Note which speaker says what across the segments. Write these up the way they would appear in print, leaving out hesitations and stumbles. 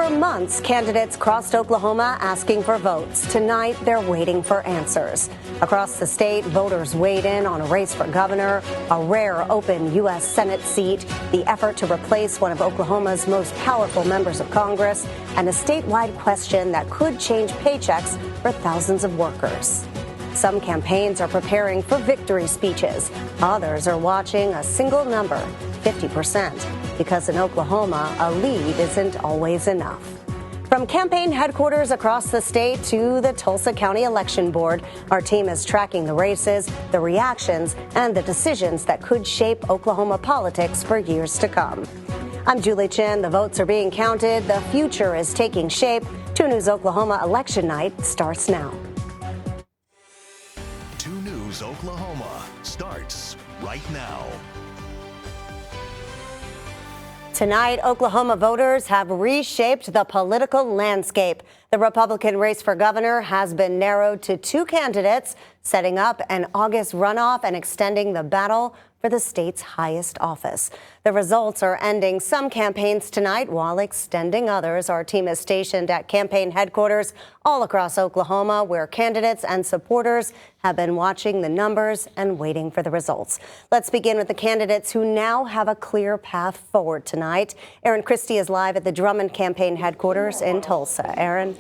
Speaker 1: For months, candidates crossed Oklahoma asking for votes. Tonight, they're waiting for answers. Across the state, voters weighed in on a race for governor, a rare open U.S. Senate seat, the effort to replace one of Oklahoma's most powerful members of Congress, and a statewide question that could change paychecks for thousands of workers. Some campaigns are preparing for victory speeches. Others are watching a single number, 50%, because in Oklahoma, a lead isn't always enough. From campaign headquarters across the state to the Tulsa County Election Board, our team is tracking the races, the reactions, and the decisions that could shape Oklahoma politics for years to come. I'm Julie Chin. The votes are being counted. The future is taking shape. 2 News Oklahoma Election Night starts now.
Speaker 2: 2 News Oklahoma starts right now.
Speaker 1: Tonight, Oklahoma voters have reshaped the political landscape. The Republican race for governor has been narrowed to 2 candidates, setting up an August runoff and extending the battle for the state's highest office. The results are ending some campaigns tonight while extending others. Our team is stationed at campaign headquarters all across Oklahoma, where candidates and supporters have been watching the numbers and waiting for the results. Let's begin with the candidates who now have a clear path forward tonight. Aaron Christie is live at the Drummond campaign headquarters in Tulsa. Aaron.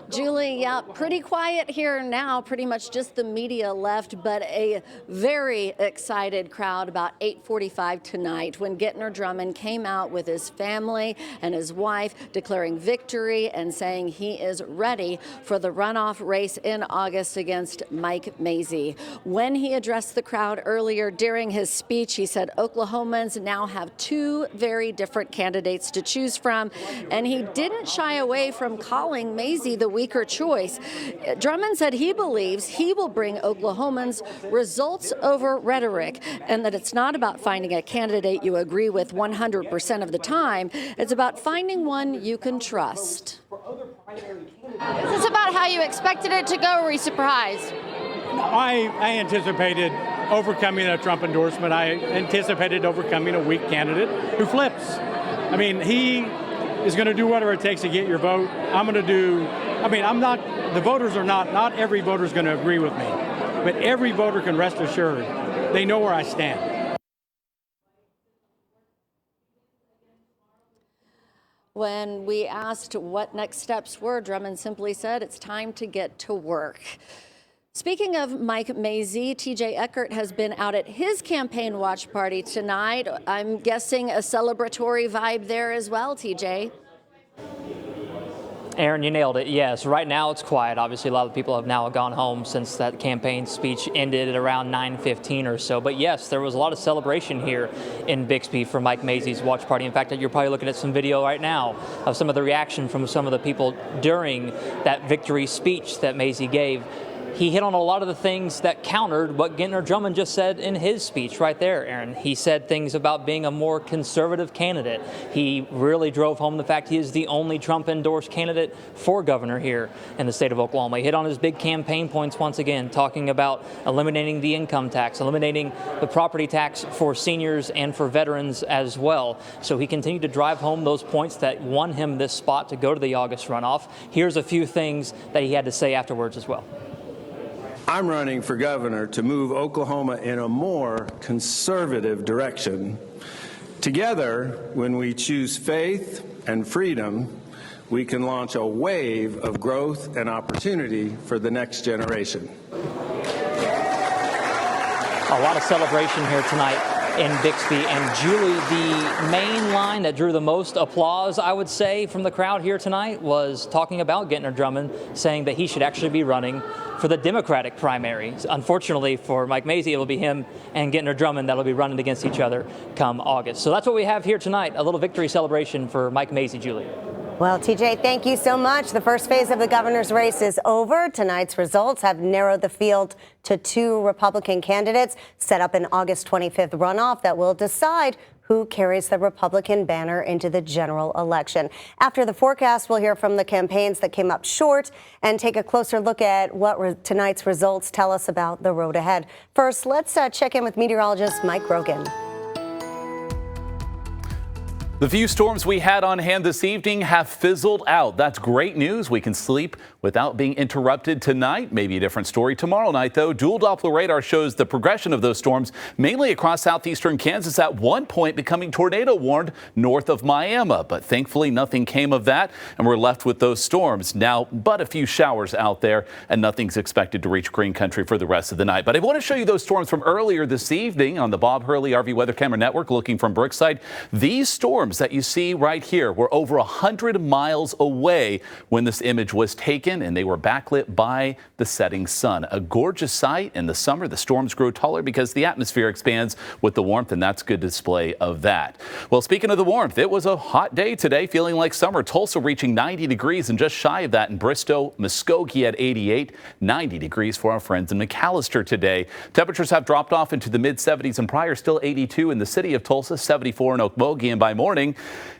Speaker 3: Julie, yeah, pretty quiet here now, pretty much just the media left, but a very excited crowd about 8:45 tonight when Gittner Drummond came out with his family and his wife declaring victory and saying he is ready for the runoff race in August against Mike Mazie. When he addressed the crowd earlier during his speech, he said Oklahomans now have 2 very different candidates to choose from, and he didn't shy away from calling Mazie the weaker choice. Drummond said he believes he will bring Oklahomans results over rhetoric, and that it's not about finding a candidate you agree with 100% of the time. It's about finding one you can trust.
Speaker 4: Is this about how you expected it to go, or were you surprised?
Speaker 5: I anticipated overcoming a Trump endorsement. I anticipated overcoming a weak candidate who flips. I mean, he is going to do whatever it takes to get your vote. The voters are not every voter is going to agree with me, but every voter can rest assured they know where I stand.
Speaker 3: When we asked what next steps were, Drummond simply said it's time to get to work. Speaking of Mike Mazie, TJ Eckert has been out at his campaign watch party tonight. I'm guessing a celebratory vibe there as well, TJ.
Speaker 6: Aaron, you nailed it. Yes, right now it's quiet. Obviously, a lot of people have now gone home since that campaign speech ended at around 9:15 or so. But yes, there was a lot of celebration here in Bixby for Mike Mazie's watch party. In fact, you're probably looking at some video right now of some of the reaction from some of the people during that victory speech that Mazie gave. He hit on a lot of the things that countered what Gittner Drummond just said in his speech right there, Aaron. He said things about being a more conservative candidate. He really drove home the fact he is the only Trump-endorsed candidate for governor here in the state of Oklahoma. He hit on his big campaign points once again, talking about eliminating the income tax, eliminating the property tax for seniors and for veterans as well. So he continued to drive home those points that won him this spot to go to the August runoff. Here's a few things that he had to say afterwards as well.
Speaker 7: I'm running for governor to move Oklahoma in a more conservative direction. Together, when we choose faith and freedom, we can launch a wave of growth and opportunity for the next generation.
Speaker 6: A lot of celebration here tonight in Bixby. And Julie, the main line that drew the most applause, I would say, from the crowd here tonight was talking about Gittner Drummond, saying that he should actually be running for the Democratic primaries. Unfortunately for Mike Mazie, it will be him and Gittner Drummond that will be running against each other come August. So that's what we have here tonight, a little victory celebration for Mike Mazie, Julie.
Speaker 1: Well, TJ, thank you so much. The first phase of the governor's race is over. Tonight's results have narrowed the field to 2 Republican candidates, set up an August 25th runoff that will decide who carries the Republican banner into the general election. After the forecast, we'll hear from the campaigns that came up short and take a closer look at what tonight's results tell us about the road ahead. First, let's check in with meteorologist Mike Rogan.
Speaker 8: The few storms we had on hand this evening have fizzled out. That's great news. We can sleep without being interrupted tonight. Maybe a different story tomorrow night, though. Dual Doppler radar shows the progression of those storms, mainly across southeastern Kansas, at one point becoming tornado warned north of Miami. But thankfully, nothing came of that, and we're left with those storms now, but a few showers out there, and nothing's expected to reach green country for the rest of the night. But I want to show you those storms from earlier this evening on the Bob Hurley RV Weather Camera Network, looking from Brookside. These storms that you see right here were over 100 miles away when this image was taken, and they were backlit by the setting sun. A gorgeous sight. In the summer, the storms grow taller because the atmosphere expands with the warmth, and that's good display of that. Well, speaking of the warmth, it was a hot day today, feeling like summer. Tulsa reaching 90 degrees and just shy of that in Bristow. Muskogee at 88, 90 degrees for our friends in McAllister today. Temperatures have dropped off into the mid-70s and Pryor still 82 in the city of Tulsa, 74 in Okmulgee, and by morning,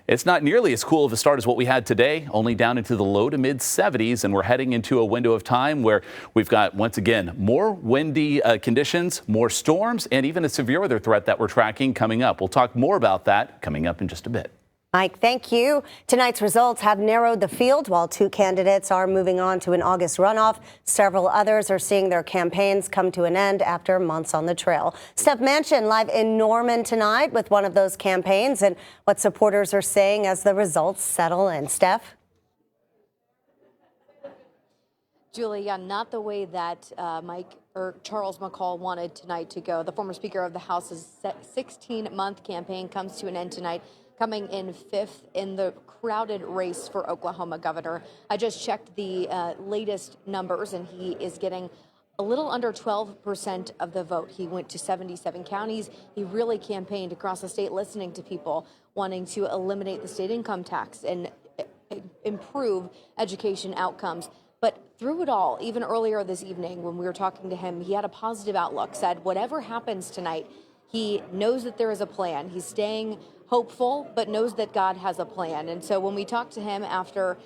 Speaker 8: it's not nearly as cool of a start as what we had today, only down into the low to mid 70s, and we're heading into a window of time where we've got, once again, more windy conditions, more storms, and even a severe weather threat that we're tracking coming up. We'll talk more about that coming up in just a bit.
Speaker 1: Mike, thank you. Tonight's results have narrowed the field. While two candidates are moving on to an August runoff, several others are seeing their campaigns come to an end after months on the trail. Steph Manchin live in Norman tonight with one of those campaigns and what supporters are saying as the results settle in. Steph?
Speaker 9: Julia, not the way that Charles McCall wanted tonight to go. The former Speaker of the House's 16-month campaign comes to an end tonight, coming in fifth in the crowded race for Oklahoma governor. I just checked the latest numbers, and he is getting a little under 12% of the vote. He went to 77 counties. He really campaigned across the state, listening to people wanting to eliminate the state income tax and improve education outcomes. But through it all, even earlier this evening when we were talking to him, he had a positive outlook, said whatever happens tonight, he knows that there is a plan. He's staying hopeful, but knows that God has a plan. And so when we talked to him after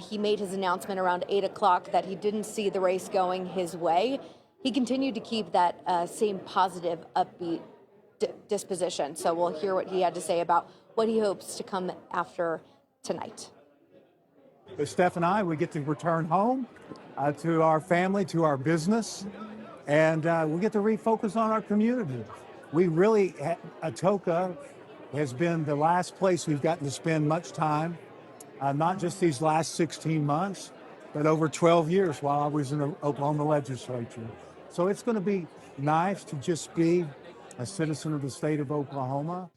Speaker 9: he made his announcement around 8 o'clock that he didn't see the race going his way, he continued to keep that same positive, upbeat disposition. So we'll hear what he had to say about what he hopes to come after tonight.
Speaker 10: Steph and I, we get to return home to our family, to our business, and we get to refocus on our community. We really, Atoka has been the last place we've gotten to spend much time, not just these last 16 months, but over 12 years while I was in the Oklahoma legislature. So it's going to be nice to just be a citizen of the state of Oklahoma.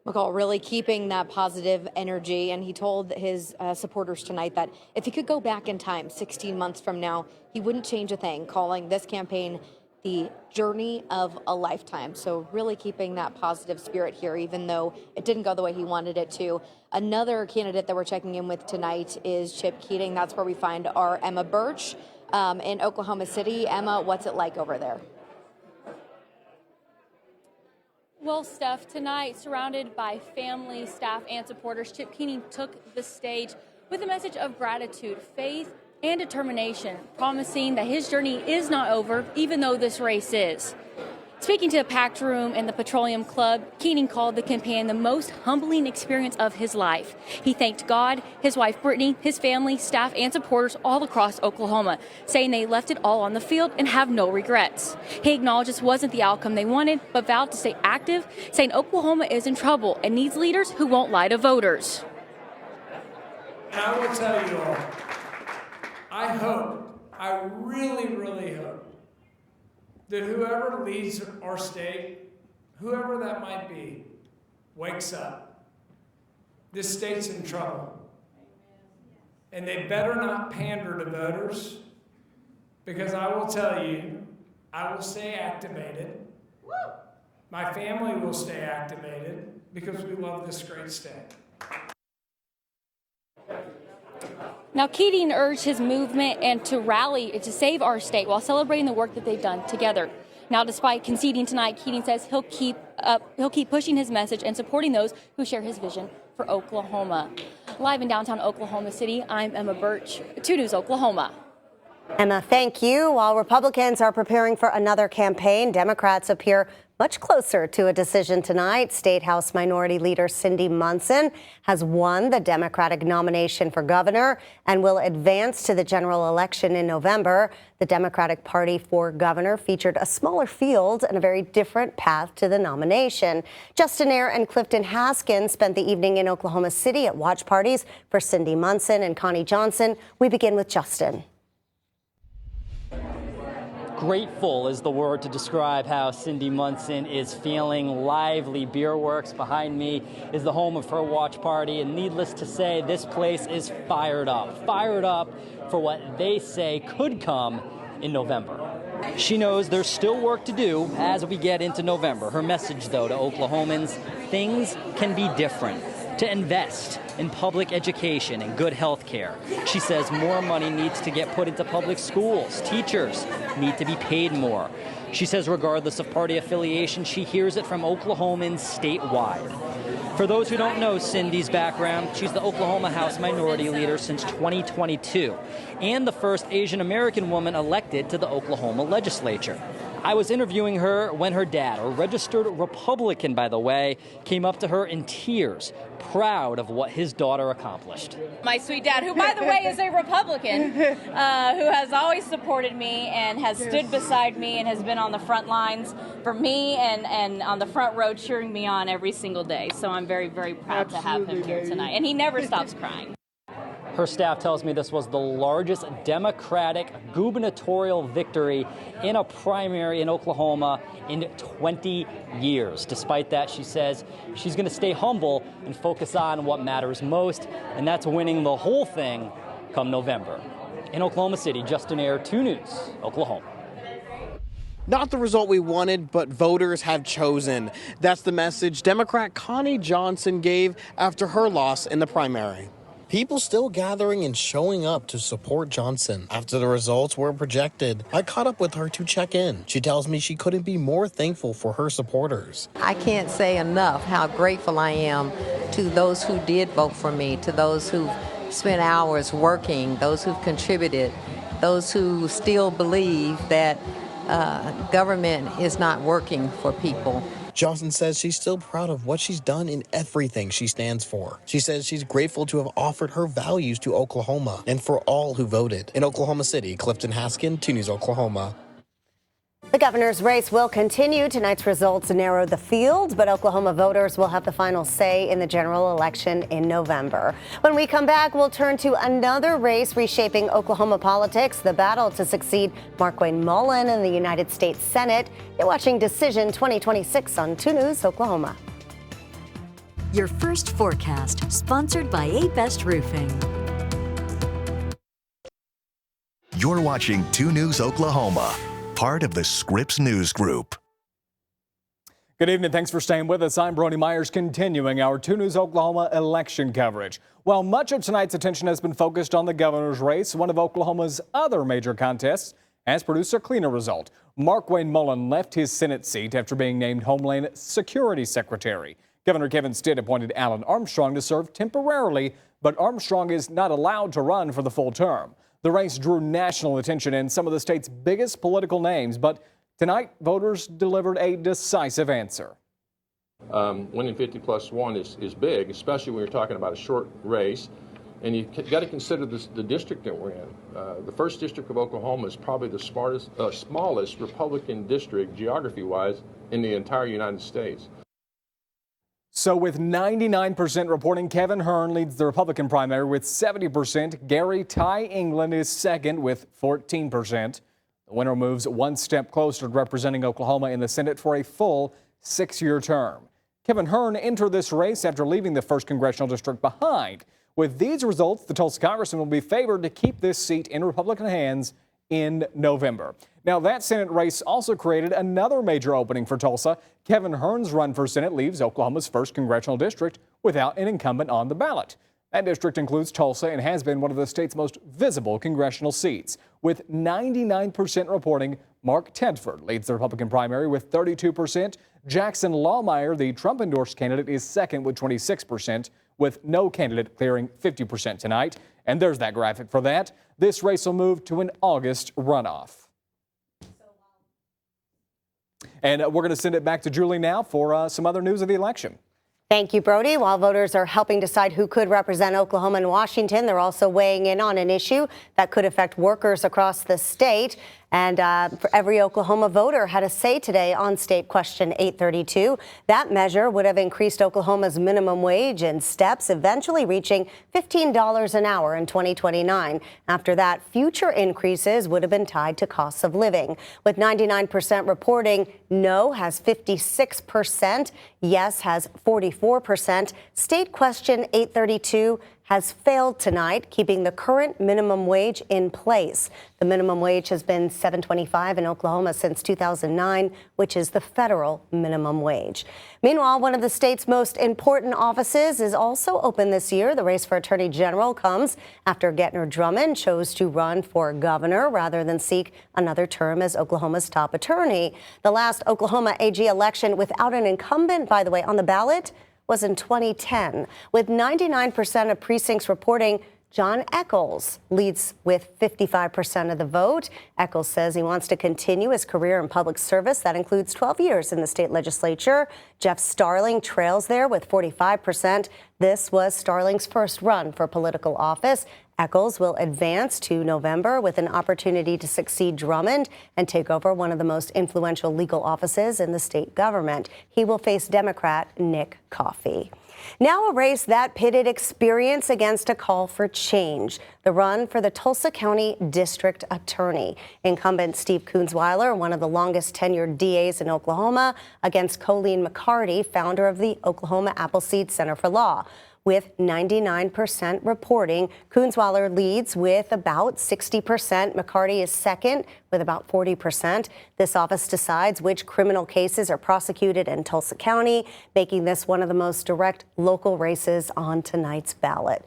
Speaker 9: McCall really keeping that positive energy, and he told his supporters tonight that if he could go back in time 16 months from now, he wouldn't change a thing, calling this campaign the journey of a lifetime. So really keeping that positive spirit here, even though it didn't go the way he wanted it to. Another candidate that we're checking in with tonight is Chip Keating. That's where we find our Emma Birch in Oklahoma City. Emma, what's it like over there?
Speaker 11: Well, Steph, tonight, surrounded by family, staff, and supporters, Chip Keating took the stage with a message of gratitude, faith, and determination, promising that his journey is not over, even though this race is. Speaking to a packed room in the Petroleum Club, Keating called the campaign the most humbling experience of his life. He thanked God, his wife Brittany, his family, staff, and supporters all across Oklahoma, saying they left it all on the field and have no regrets. He acknowledged this wasn't the outcome they wanted, but vowed to stay active, saying Oklahoma is in trouble and needs leaders who won't lie to voters.
Speaker 12: And I will tell you all, I really, really hope that whoever leads our state, whoever that might be, wakes up. This state's in trouble. And they better not pander to voters, because I will tell you, I will stay activated. My family will stay activated because we love this great state.
Speaker 11: Now, Keating urged his movement and to rally to save our state while celebrating the work that they've done together. Now, despite conceding tonight, Keating says he'll keep pushing his message and supporting those who share his vision for Oklahoma. Live in downtown Oklahoma City, I'm Emma Birch, 2 News Oklahoma.
Speaker 1: Emma, thank you. While Republicans are preparing for another campaign, Democrats appear Much closer to a decision tonight, State House Minority Leader Cindy Munson has won the Democratic nomination for governor and will advance to the general election in November. The Democratic Party for governor featured a smaller field and a very different path to the nomination. Justin Ayer and Clifton Haskins spent the evening in Oklahoma City at watch parties for Cindy Munson and Connie Johnson. We begin with Justin.
Speaker 13: Grateful is the word to describe how Cindy Munson is feeling. Lively Beer Works behind me is the home of her watch party, and needless to say, this place is fired up for what they say could come in November. She knows there's still work to do as we get into November. Her message, though, to Oklahomans, things can be different. To invest in public education and good health care. She says more money needs to get put into public schools. Teachers need to be paid more. She says regardless of party affiliation, she hears it from Oklahomans statewide. For those who don't know Cindy's background, she's the Oklahoma House Minority Leader since 2022 and the first Asian American woman elected to the Oklahoma legislature. I was interviewing her when her dad, a registered Republican, by the way, came up to her in tears, proud of what his daughter accomplished.
Speaker 14: My sweet dad, who, by the way, is a Republican, who has always supported me and has stood beside me and has been on the front lines for me and on the front row cheering me on every single day. So I'm very, very proud to have him here tonight. And he never stops crying.
Speaker 13: Her staff tells me this was the largest Democratic gubernatorial victory in a primary in Oklahoma in 20 years. Despite that, she says she's going to stay humble and focus on what matters most, and that's winning the whole thing come November. In Oklahoma City, Justin Ayer, 2 News, Oklahoma.
Speaker 15: Not the result we wanted, but voters have chosen. That's the message Democrat Connie Johnson gave after her loss in the primary.
Speaker 16: People still gathering and showing up to support Johnson. After the results were projected, I caught up with her to check in. She tells me she couldn't be more thankful for her supporters.
Speaker 17: I can't say enough how grateful I am to those who did vote for me, to those who spent hours working, those who've contributed, those who still believe that government is not working for people.
Speaker 16: Johnson says she's still proud of what she's done in everything she stands for. She says she's grateful to have offered her values to Oklahoma and for all who voted. In Oklahoma City, Clifton Haskin, 2 News Oklahoma.
Speaker 1: The governor's race will continue. Tonight's results narrow the field, but Oklahoma voters will have the final say in the general election in November. When we come back, we'll turn to another race reshaping Oklahoma politics, the battle to succeed Markwayne Mullin in the United States Senate. You're watching Decision 2026 on 2 News Oklahoma.
Speaker 18: Your first forecast, sponsored by A-Best Roofing.
Speaker 2: You're watching 2 News Oklahoma, part of the Scripps News Group.
Speaker 19: Good evening. Thanks for staying with us. I'm Brody Myers, continuing our 2 News Oklahoma election coverage. While much of tonight's attention has been focused on the governor's race, one of Oklahoma's other major contests has produced a cleaner result. Markwayne Mullin left his Senate seat after being named Homeland Security Secretary. Governor Kevin Stitt appointed Alan Armstrong to serve temporarily, but Armstrong is not allowed to run for the full term. The race drew national attention and some of the state's biggest political names, but tonight voters delivered a decisive answer.
Speaker 20: Winning 50+1 is big, especially when you're talking about a short race, and you got to consider the district that we're in. The 1st District of Oklahoma is probably the smallest Republican district, geography-wise, in the entire United States.
Speaker 19: So with 99% reporting, Kevin Hern leads the Republican primary with 70%. Gary Ty England is second with 14%. The winner moves one step closer to representing Oklahoma in the Senate for a full 6-year term. Kevin Hern entered this race after leaving the 1st Congressional District behind. With these results, the Tulsa congressman will be favored to keep this seat in Republican hands in November. Now, that Senate race also created another major opening for Tulsa. Kevin Hern's run for Senate leaves Oklahoma's 1st Congressional District without an incumbent on the ballot. That district includes Tulsa and has been one of the state's most visible congressional seats. With 99% reporting, Mark Tedford leads the Republican primary with 32%. Jackson Lawmeyer, the Trump-endorsed candidate, is second with 26%, with no candidate clearing 50% tonight. And there's that graphic for that. This race will move to an August runoff. And we're going to send it back to Julie now for some other news of the election.
Speaker 1: Thank you, Brody. While voters are helping decide who could represent Oklahoma and Washington, they're also weighing in on an issue that could affect workers across the state. And for every Oklahoma voter had a say today on State Question 832. That measure would have increased Oklahoma's minimum wage in steps, eventually reaching $15 an hour in 2029. After that, future increases would have been tied to costs of living. With 99% reporting no has 56%, yes has 44%. State Question 832 has failed tonight, keeping the current minimum wage in place. The minimum wage has been $7.25 in Oklahoma since 2009, which is the federal minimum wage. Meanwhile, one of the state's most important offices is also open this year. The race for Attorney General comes after Gettner Drummond chose to run for governor rather than seek another term as Oklahoma's top attorney. The last Oklahoma AG election without an incumbent, by the way, on the ballot was in 2010. With 99% of precincts reporting, John Echols leads with 55% of the vote. Echols says he wants to continue his career in public service. That includes 12 years in the state legislature. Jeff Starling trails there with 45%. This was Starling's first run for political office. Echols will advance to November with an opportunity to succeed Drummond and take over one of the most influential legal offices in the state government. He will face Democrat Nick Coffey. Now a race that pitted experience against a call for change. The run for the Tulsa County District Attorney. Incumbent Steve Kunzweiler, one of the longest tenured DAs in Oklahoma, against Colleen McCarty, founder of the Oklahoma Appleseed Center for Law. With 99% reporting, Kunzweiler leads with about 60%. McCarty is second with about 40%. This office decides which criminal cases are prosecuted in Tulsa County, making this one of the most direct local races on tonight's ballot.